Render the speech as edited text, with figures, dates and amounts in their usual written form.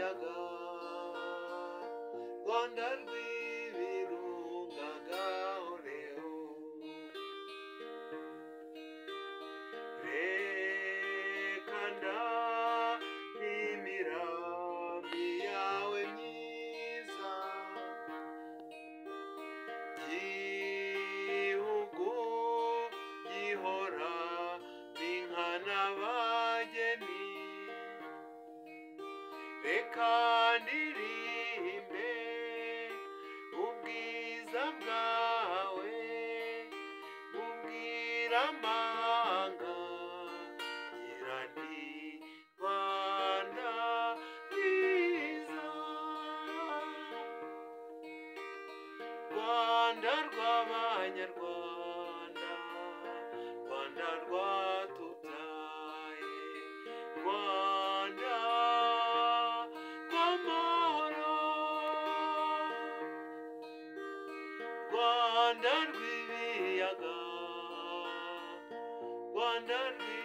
rw'ibiyaga, Rwanda rw'ibirunga gahoreho. Reka n'imirambi yawe myiza, Gihugu gihora n'inka n'abageni. Reka ndirimbe ubwiza bwawe, bubwira amahanga, gira nti Rwanda rwiza, Rwanda rw'abanyarwanda, Rwanda rwatubyaye, Rwanda rw'amahoro, Rwanda rw'ibiyaga, Rwanda rw'ibiyaga.